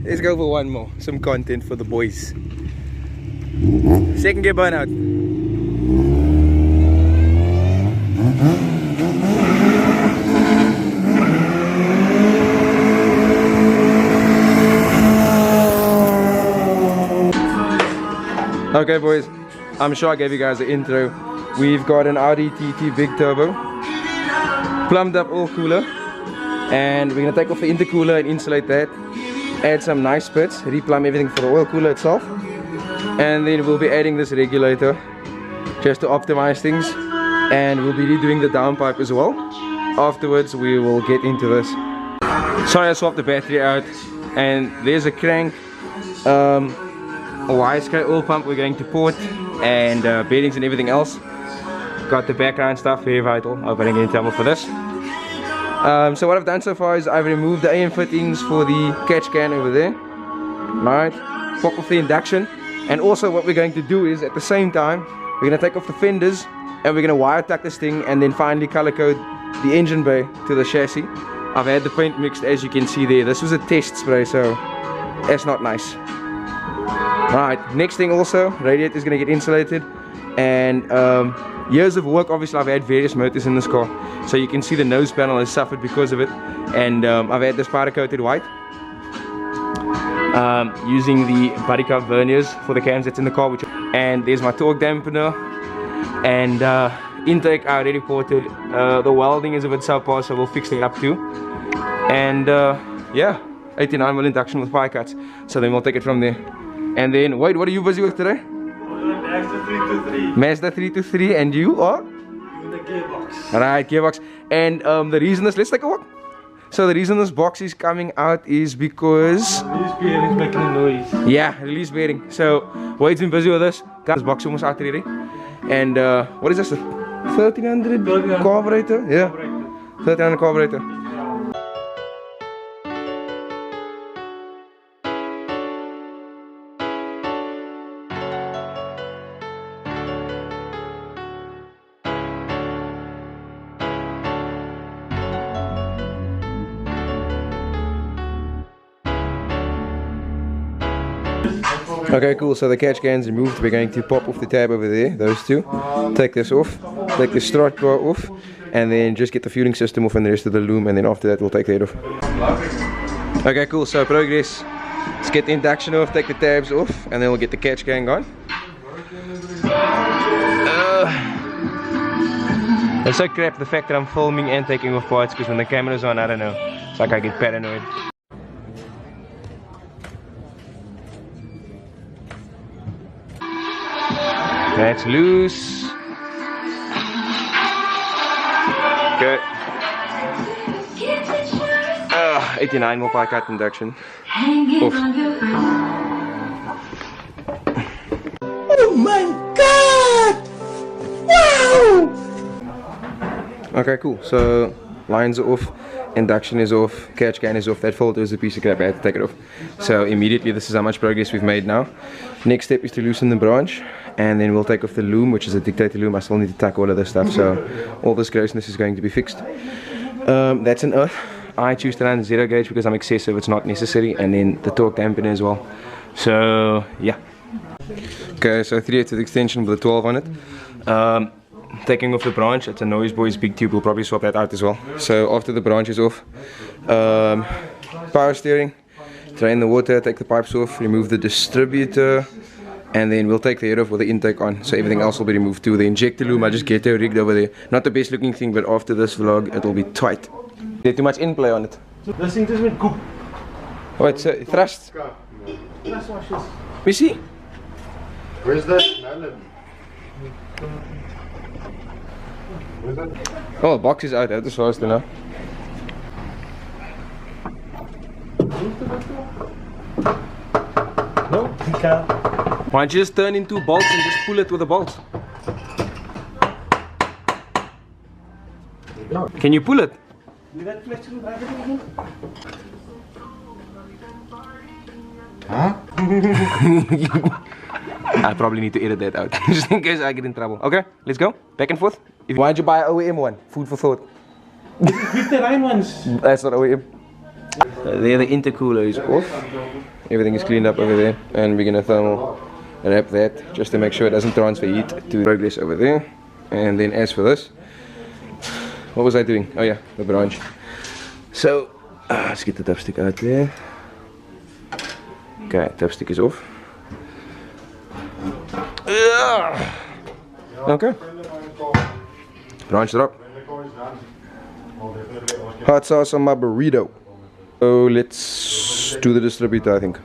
Let's go for one more, some content for the boys. Second gear burnout. Okay boys, I'm sure I gave you guys the intro. We've got an Audi TT big turbo, plumbed up all cooler, and we're gonna take off the intercooler and insulate that. Add some nice bits, replumb everything for the oil cooler itself, and then we'll be adding this regulator just to optimize things, and we'll be redoing the downpipe as well. Afterwards we will get into this. Sorry, I swapped the battery out, and there's a crank, a wire screw oil pump we're going to port, and bearings and everything else. Got the background stuff, very vital. I hope I didn't get in trouble for this. So what I've done so far is I've removed the AM fittings for the catch can over there. Right, pop off the induction, and also what we're going to do is at the same time we're going to take off the fenders and we're going to wire tuck this thing and then finally color code the engine bay to the chassis. I've had the paint mixed, as you can see there. This was a test spray, so that's not nice. Right, next thing also, radiator is going to get insulated, and years of work. Obviously I've had various motors in this car, so you can see the nose panel has suffered because of it, and I've had this powder coated white, using the body cup verniers for the cams that's in the car, and there's my torque dampener, and intake I already ported. The welding is a bit subpar, so we'll fix it up too, and yeah, 89mm induction with pie cuts, so then we'll take it from there. And then, wait, what are you busy with today? Mazda 323. Mazda 323, and you are? The gearbox. Right, gearbox. And the reason this, let's take a walk. So the reason this box is coming out is because Release bearing is making a noise. yeah, release bearing. So Wade's been busy with this. Got this box almost out already. And what is this? A 1300 carburetor? Yeah, 1300 carburetor. Okay, cool, so the catch can's removed. We're going to pop off the tab over there, those two. Take this off, take the strut bar off, and then just get the fueling system off and the rest of the loom, and then after that we'll take that off. Okay, cool, so progress. Let's get the induction off, take the tabs off, and then we'll get the catch can gone. It's so crap the fact that I'm filming and taking off parts, because when the camera's on, I don't know, it's like I get paranoid. That's loose. Okay. 89mm pie cut induction. Off. Oh my god! Wow! Okay, cool. So lines are off, induction is off, catch can is off. That filter is a piece of crap. I had to take it off. So immediately, this is how much progress we've made now. Next step is to loosen the branch, and then we'll take off the loom, which is a dictator loom. I still need to tuck all of this stuff, so all this grossness is going to be fixed. That's an earth. I choose to run 0 gauge because I'm excessive, it's not necessary, and then the torque dampener as well. So yeah. Okay, so 3/8 with extension with a 12 on it. Taking off the branch, it's a Noise Boys big tube, we'll probably swap that out as well. So after the branch is off, power steering, drain the water, take the pipes off, remove the distributor, and then we'll take the head off with the intake on, so everything else will be removed too. The injector loom I just get rigged over there. Not the best looking thing, but after this vlog it will be tight. There's too much in play on it. This thing just went coop. Wait, so thrust? Thrust washes. We see? Where's that? Where's that? Oh, the box is out, that is fast now. No, you can't. Why don't you just turn in 2 bolts and just pull it with a bolt? Can you pull it? That flexible battery again? Huh? I probably need to edit that out just in case I get in trouble. Okay, let's go. Back and forth. Why did you buy OEM one? Food for thought. With the line ones. That's not OEM. There the intercooler is off. Everything is cleaned up over there. And we're gonna thermal wrap that just to make sure it doesn't transfer heat to progress over there. And then as for this, what was I doing? Oh yeah, the branch. So, let's get the dipstick out there. Okay, dipstick is off. Okay. Branch it up. Hot sauce on my burrito. So let's do the distributor, I think.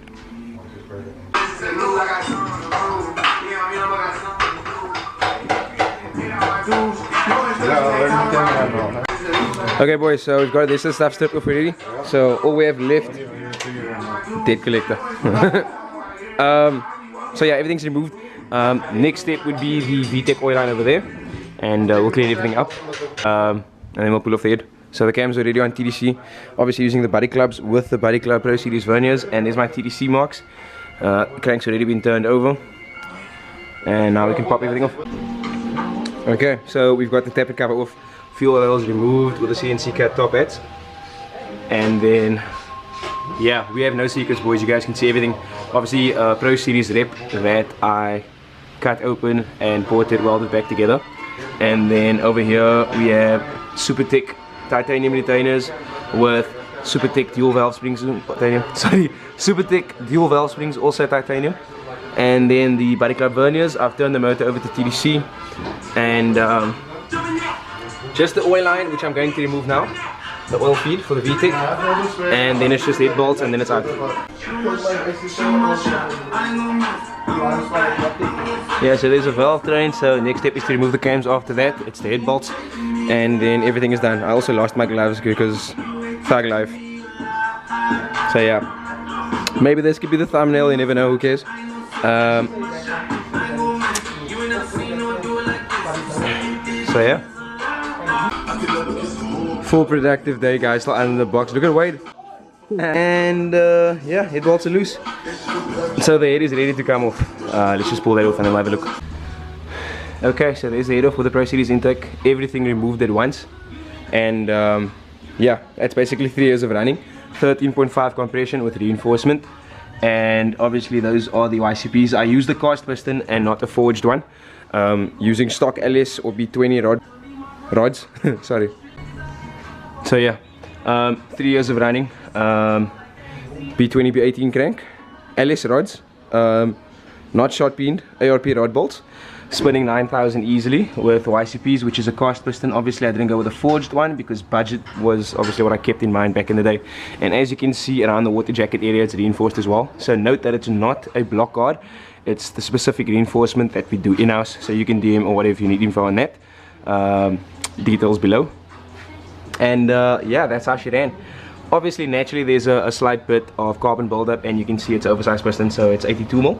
Okay boys, so we've got this stuff stripped off already. So all we have left, dead collector. So yeah, everything's removed. Next step would be the vtec oil line over there, and we'll clean everything up, and then we'll pull off the head. So the cam's already on TDC, obviously using the body clubs with the body club Pro Series verniers, and there's my TDC marks. Crank's already been turned over, and now we can pop everything off. Okay, so we've got the tappet cover off, fuel oils removed with the CNC cut top hats, and then yeah, we have no secrets boys, you guys can see everything. Obviously Pro Series rep that I cut open and ported welded back together, and then over here we have super thick titanium retainers with super thick dual valve springs, super thick dual valve springs, also titanium. And then the body club verniers, I've turned the motor over to TDC, and just the oil line, which I'm going to remove now, the oil feed for the VTEC, and then it's just head bolts, and then it's out. Yeah, so there's a valve train, so next step is to remove the cams. After that it's the head bolts, and then everything is done. I also lost my gloves because thug life. So yeah, maybe this could be the thumbnail, you never know, who cares. So yeah, full productive day guys, still under the box. Look at Wade. And yeah, head bolts are loose, so the head is ready to come off. Let's just pull that off and then we'll have a look. Okay, so there's the head off with the Pro Series intake, everything removed at once. And yeah, that's basically 3 years of running, 13.5 compression with reinforcement. And obviously those are the YCPs. I use the cast piston and not the forged one, using stock LS or B20 rods. Sorry. So yeah, 3 years of running, B20 B18 crank, LS rods, not shot peened, ARP rod bolts, spinning 9,000 easily with YCPs, which is a cast piston. Obviously I didn't go with a forged one because budget was obviously what I kept in mind back in the day. And as you can see around the water jacket area, it's reinforced as well. So note that it's not a block guard, it's the specific reinforcement that we do in-house. So you can DM or whatever if you need info on that. Details below. And yeah, that's how she ran. Obviously naturally there's a slight bit of carbon buildup, and you can see it's oversized piston, so it's 82mm.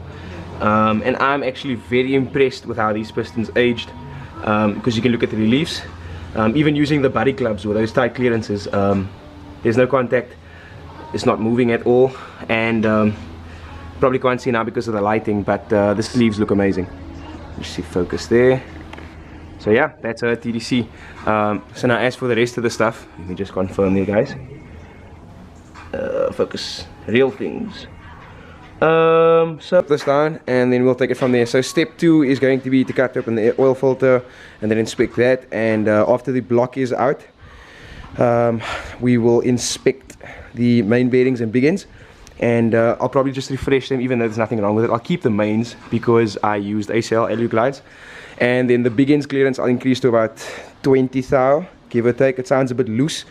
And I'm actually very impressed with how these pistons aged, because you can look at the reliefs, even using the body clubs with those tight clearances, there's no contact, it's not moving at all. And probably can't see now because of the lighting, but the sleeves look amazing. Just see focus there. So yeah, that's her TDC. So now as for the rest of the stuff, let me just confirm there guys. Focus, real things. So this down and then we'll take it from there. So step 2 is going to be to cut open the oil filter and then inspect that, and after the block is out, we will inspect the main bearings and big ends, and I'll probably just refresh them even though there's nothing wrong with it. I'll keep the mains because I used ACL alu glides, and then the big ends clearance I'll increase to about 20 thou, give or take. It sounds a bit loose,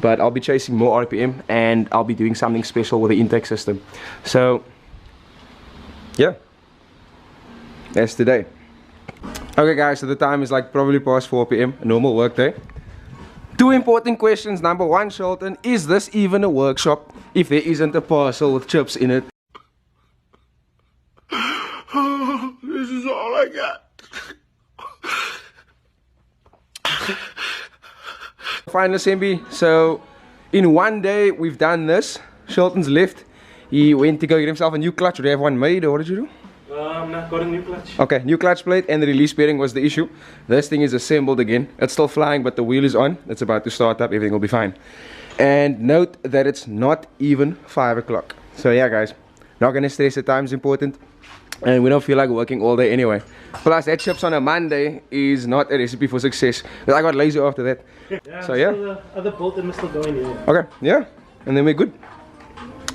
but I'll be chasing more RPM, and I'll be doing something special with the intake system. So yeah, that's today. Okay guys, so the time is like probably past 4 PM, a normal work day. 2 important questions. Number 1, Shelton, is this even a workshop if there isn't a parcel with chips in it? This is all I got. Final assembly. So in one day we've done this. Shelton's left. He went to go get himself a new clutch. Did you have one made or what did you do? I've got a new clutch. Okay, new clutch plate and the release bearing was the issue. This thing is assembled again. It's still flying, but the wheel is on. It's about to start up. Everything will be fine. And note that it's not even 5 o'clock. So yeah, guys, not gonna stress. The time's important, and we don't feel like working all day anyway. Plus, that chips on a Monday is not a recipe for success. I got lazy after that. Yeah, so yeah. The other bolt and we're still going here. Okay, yeah, and then we're good.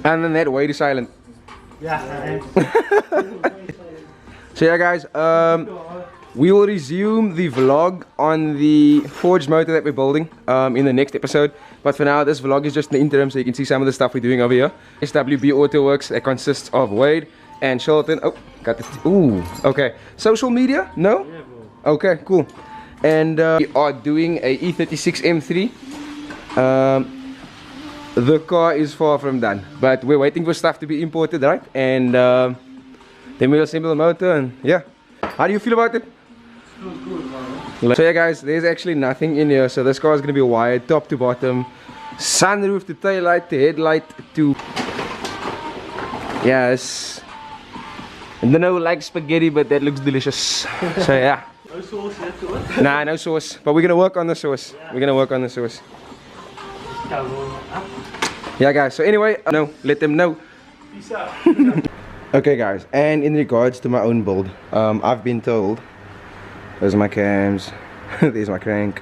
And then that Wade is silent. Yeah. So yeah, guys, we will resume the vlog on the forged motor that we're building in the next episode. But for now, this vlog is just in the interim, so you can see some of the stuff we're doing over here. SWB Auto Works, that consists of Wade and Charlton. Oh, got the ooh, okay. Social media? No? Yeah, bro. Okay, cool. And we are doing a E36 M3. The car is far from done, but we're waiting for stuff to be imported, right? And then we'll assemble the motor and yeah. How do you feel about it? So yeah, guys, there's actually nothing in here. So this car is going to be wired top to bottom, sunroof to tail light to headlight to yes. I don't know, like spaghetti, but that looks delicious. So yeah. No sauce yet to it? Nah, no sauce, but we're gonna work on the sauce. We're gonna work on the sauce. Yeah, guys, so anyway, no, let them know. Peace out. Okay, guys, and in regards to my own build, I've been told, those are my cams, there's my crank,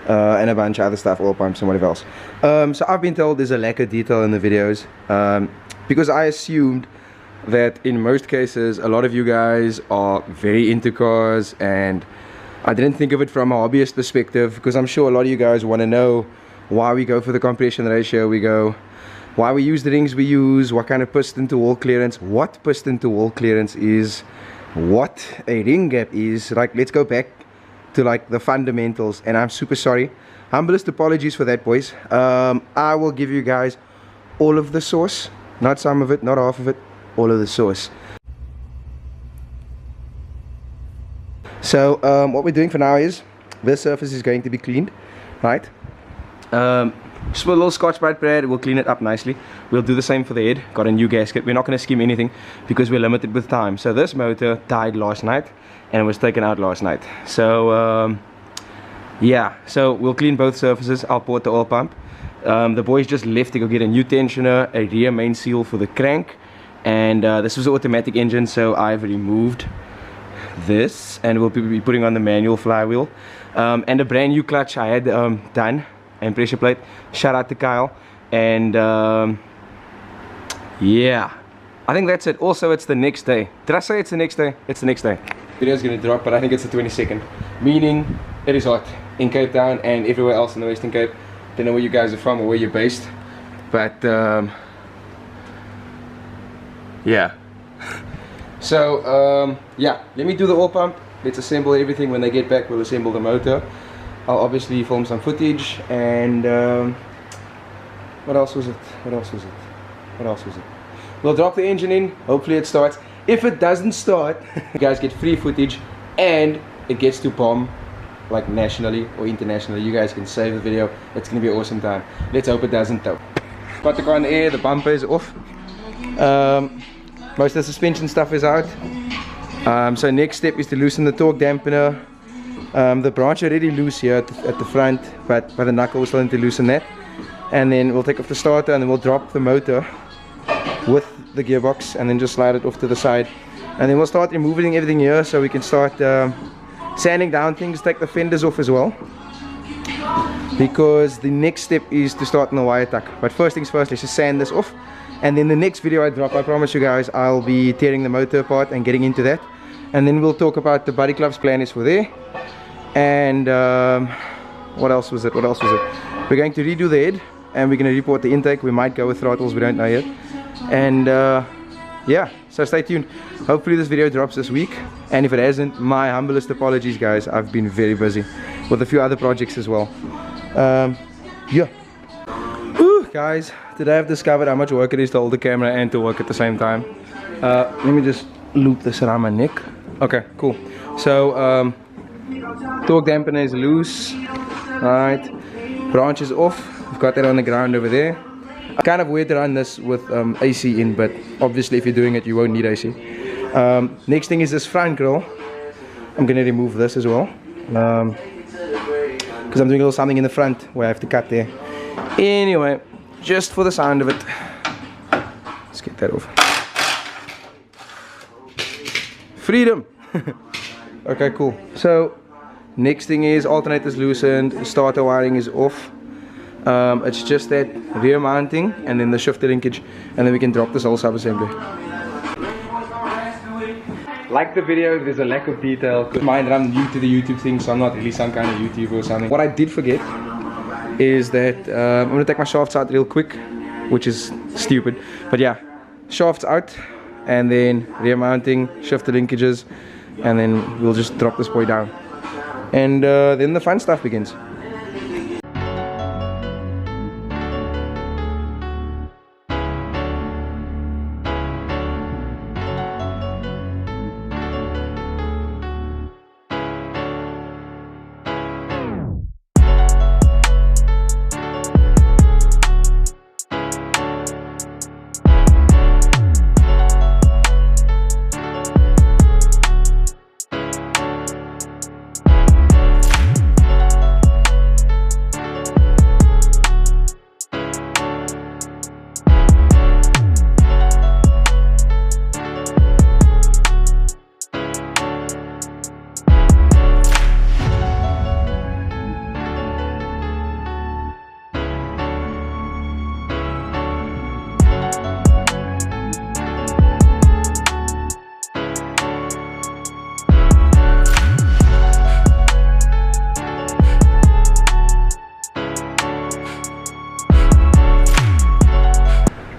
and a bunch of other stuff, oil pumps and whatever else. So I've been told there's a lack of detail in the videos, because I assumed that in most cases, a lot of you guys are very into cars, and I didn't think of it from a hobbyist perspective, because I'm sure a lot of you guys want to know why we go for the compression ratio we go, why we use the rings we use, what kind of piston to wall clearance, what piston to wall clearance is, what a ring gap is. Like, let's go back to like the fundamentals, and I'm super sorry. Humblest apologies for that, boys. I will give you guys all of the sauce, not some of it, not half of it, all of the sauce. So what we're doing for now is this surface is going to be cleaned, right? Just put a little Scotch-Brite pad, we'll clean it up nicely. We'll do the same for the head. Got a new gasket. We're not going to skim anything because we're limited with time. So this motor died last night and was taken out last night. So yeah, so we'll clean both surfaces. I'll port the oil pump. The boys just left to go get a new tensioner, a rear main seal for the crank, and this was an automatic engine, so I've removed this and we'll be putting on the manual flywheel, and a brand new clutch I had done, and pressure plate. Shout out to Kyle. And yeah, I think that's it. Also, it's the next day. Did I say it's the next day? It's the next day. Video's gonna drop, but I think it's the 22nd, meaning it is hot in Cape Town and everywhere else in the Western Cape. Don't know where you guys are from or where you're based, but yeah. So yeah, let me do the oil pump. Let's assemble everything. When they get back, we'll assemble the motor. I'll obviously film some footage, and what else was it? What else was it? What else was it? We'll drop the engine in. Hopefully it starts. If it doesn't start, you guys get free footage, and it gets to bomb like nationally or internationally. You guys can save the video. It's gonna be an awesome time. Let's hope it doesn't though. Got the car in the air. The bumper is off. Most of the suspension stuff is out. So next step is to loosen the torque dampener. The branch already loose here at the front, but by the knuckle we're still need to loosen that. And then we'll take off the starter, and then we'll drop the motor with the gearbox and then just slide it off to the side. And then we'll start removing everything here so we can start sanding down things, take the fenders off as well, because the next step is to start on the wire tuck. But first things first, let's just sand this off. And then the next video I drop, I promise you guys, I'll be tearing the motor apart and getting into that. And then we'll talk about the body clubs plan is for there. And what else was it? What else was it? We're going to redo the head, and we're going to report the intake. We might go with throttles, we don't know yet. And yeah, so stay tuned. Hopefully this video drops this week, and if it hasn't, my humblest apologies, guys. I've been very busy with a few other projects as well. Yeah. Whew, guys, today I've discovered how much work it is to hold the camera and to work at the same time. Let me just loop this around my neck. Okay, cool. So torque dampener is loose. Alright, branch is off. We've got that on the ground over there. Kind of weird to run this with AC in, but obviously if you're doing it you won't need AC. Next thing is this front grill. I'm gonna remove this as well because I'm doing a little something in the front where I have to cut there. Anyway, just for the sound of it, let's get that off. Freedom. Okay, cool. So next thing is alternator's loosened, starter wiring is off. It's just that rear mounting and then the shifter linkage, and then we can drop this whole sub-assembly. Like the video, there's a lack of detail. Mind that I'm new to the YouTube thing, so I'm not really some kind of YouTuber or something. What I did forget is that I'm going to take my shafts out real quick, which is stupid. But yeah, shafts out, and then rear mounting, shifter linkages, and then we'll just drop this boy down. And then the fun stuff begins.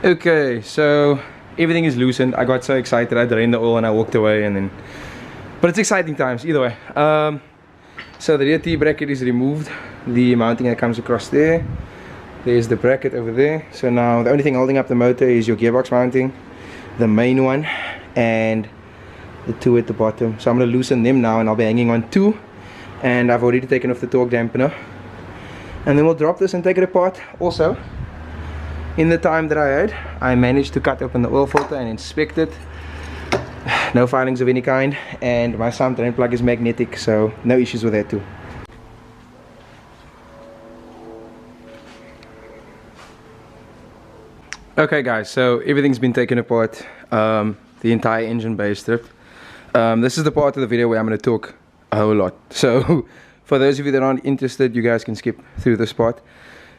Okay, so everything is loosened. I got so excited, I drained the oil and I walked away, and then, but it's exciting times either way. So the rear T bracket is removed, the mounting that comes across there. There's the bracket over there. So now the only thing holding up the motor is your gearbox mounting, the main one, and the two at the bottom. So I'm going to loosen them now, and I'll be hanging on two, and I've already taken off the torque dampener, and then we'll drop this and take it apart. Also, in the time that I had, I managed to cut open the oil filter and inspect it. No filings of any kind, and my sump drain plug is magnetic, so no issues with that too. Okay guys, so everything's been taken apart, the entire engine bay is stripped. This is the part of the video where I'm going to talk a whole lot. So for those of you that aren't interested, you guys can skip through this part.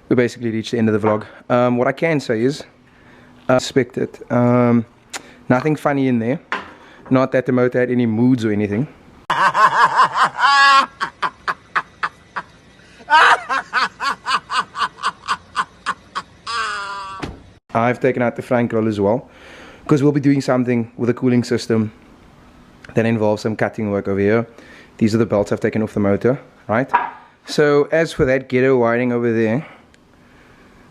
We basically reached the end of the vlog. What I can say is, inspect it. Nothing funny in there. Not that the motor had any moods or anything. I've taken out the front grill as well, because we'll be doing something with a cooling system that involves some cutting work over here. These are the belts I've taken off the motor, right? So as for that ghetto wiring over there,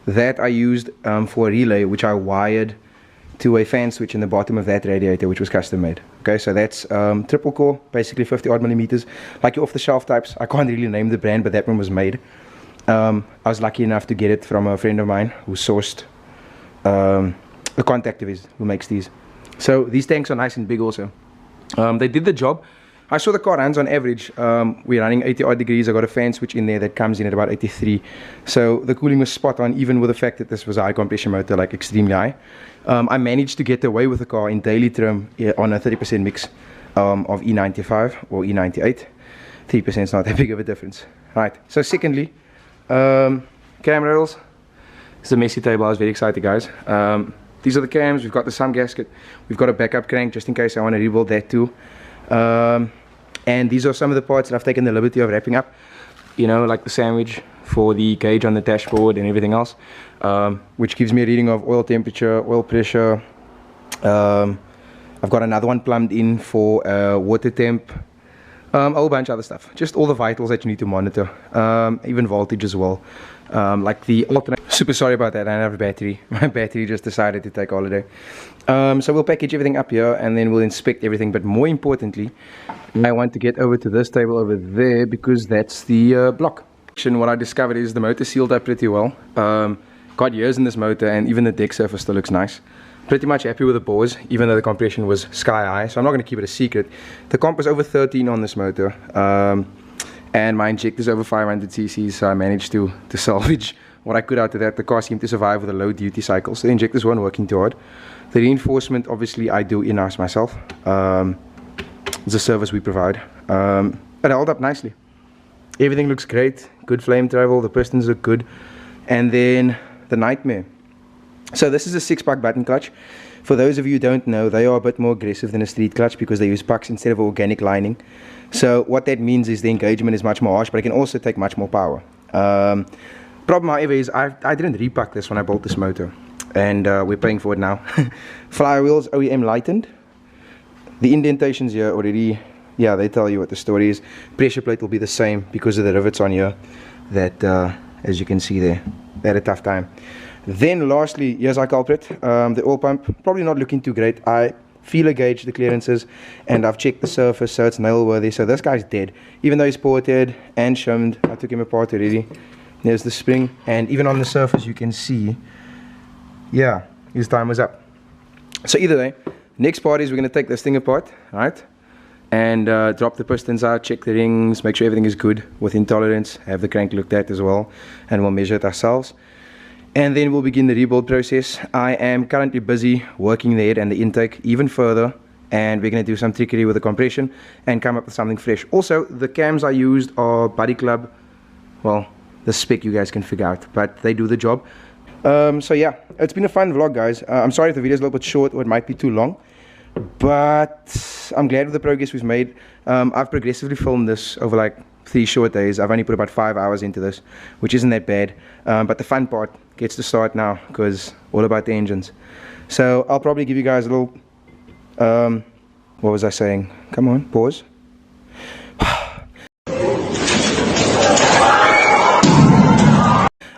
that I used for a relay, which I wired to a fan switch in the bottom of that radiator, which was custom made. Okay, so that's triple core, basically 50 odd millimeters, like your off-the-shelf types. I can't really name the brand, but that one was made. I was lucky enough to get it from a friend of mine who sourced a contact of his who makes these. So these tanks are nice and big also. They did the job. I saw the car runs on average. We're running 80 odd degrees. I got a fan switch in there that comes in at about 83. So the cooling was spot on, even with the fact that this was a high compression motor, like extremely high. I managed to get away with the car in daily trim on a 30% mix of E95 or E98. 3% is not that big of a difference. Right, so secondly, cam rails. It's a messy table. I was very excited, guys. These are the cams. We've got the sump gasket. We've got a backup crank just in case I want to rebuild that too. And these are some of the parts that I've taken the liberty of wrapping up, you know, like the sandwich for the gauge on the dashboard and everything else, which gives me a reading of oil temperature, oil pressure. I've got another one plumbed in for water temp, a whole bunch of other stuff, just all the vitals that you need to monitor, even voltage as well. Like the alternate. Super sorry about that, I don't have a battery. My battery just decided to take holiday. So we'll package everything up here and then we'll inspect everything, but more importantly, I want to get over to this table over there because that's the block. What I discovered is the motor sealed up pretty well. got years in this motor, and even the deck surface still looks nice. Pretty much happy with the bores, even though the compression was sky high, so I'm not going to keep it a secret. The comp was over 13 on this motor, and my injector is over 500 cc, so I managed to salvage what I could out of that. The car seemed to survive with a low duty cycle, so the injectors weren't working too hard. The reinforcement, obviously, I do in-house myself. It's a service we provide. It held up nicely. Everything looks great, good flame travel, the pistons look good. And then the nightmare. So this is a 6-puck button clutch. For those of you who don't know, they are a bit more aggressive than a street clutch because they use pucks instead of organic lining. So what that means is the engagement is much more harsh, but it can also take much more power. Problem, however, is I didn't repuck this when I bought this motor, and we're paying for it now. Flywheels OEM lightened. The indentations here already, yeah, they tell you what the story is. Pressure plate will be the same because of the rivets on here that, as you can see there, they had a tough time. Then lastly, here's our culprit, the oil pump, probably not looking too great. I feeler gauge the clearances and I've checked the surface, so it's nail worthy. So this guy's dead, even though he's ported and shimmed. I took him apart already. There's the spring, and even on the surface you can see, yeah, his time was up. So either way, next part is we're going to take this thing apart, right, and drop the pistons out, check the rings, make sure everything is good within tolerance, have the crank looked at as well, and we'll measure it ourselves. And then we'll begin the rebuild process. I am currently busy working the head and the intake even further, and we're going to do some trickery with the compression and come up with something fresh. Also, the cams I used are Buddy Club, well, the spec you guys can figure out, but they do the job. So yeah, it's been a fun vlog, guys. I'm sorry if the video is a little bit short or it might be too long, but I'm glad with the progress we've made. I've progressively filmed this over like 3 short days. I've only put about 5 hours into this, which isn't that bad, but the fun part gets to start now, because all about the engines. So I'll probably give you guys a little, what was I saying? Come on, pause.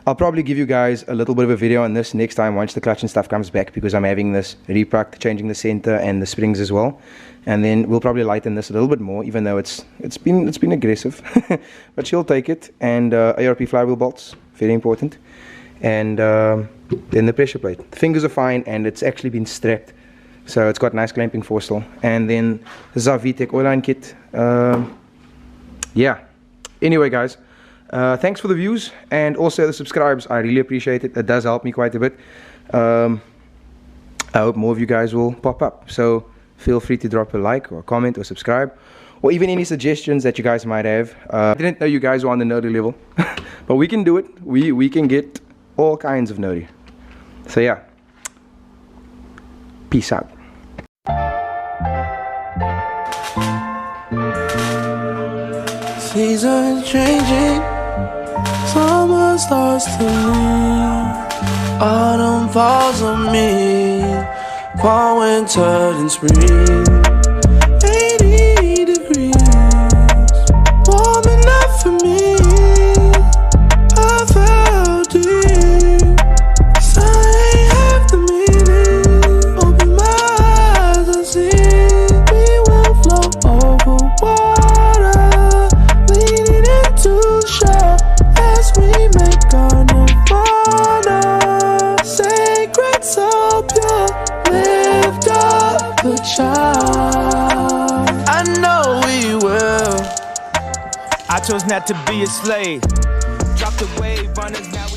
I'll probably give you guys a little bit of a video on this next time once the clutch and stuff comes back, because I'm having this repacked, changing the center and the springs as well. And then we'll probably lighten this a little bit more, even though it's been aggressive. But she'll take it. And ARP flywheel bolts, very important. And then the pressure plate. The fingers are fine, and it's actually been strapped, so it's got nice clamping force still. And then this is our vtec oil line kit. Yeah, anyway guys, thanks for the views and also the subscribes. I really appreciate it. It does help me quite a bit. I hope more of you guys will pop up, so feel free to drop a like or comment or subscribe, or even any suggestions that you guys might have. I didn't know you guys were on the nerdy level, but we can do it. We can get all kinds of nerdy. So yeah, peace out. Seasons changing, summer starts to leave, autumn falls on me, fall, winter, and spring. 80 degrees, warm enough for me. I felt deep, sun ain't half the meaning. Open my eyes and see, we will float over water, leaning into shore as we make our nirvana. Sacred, so pure, lift up the child. I know we will. I chose not to be a slave. Drop the wave, runners now.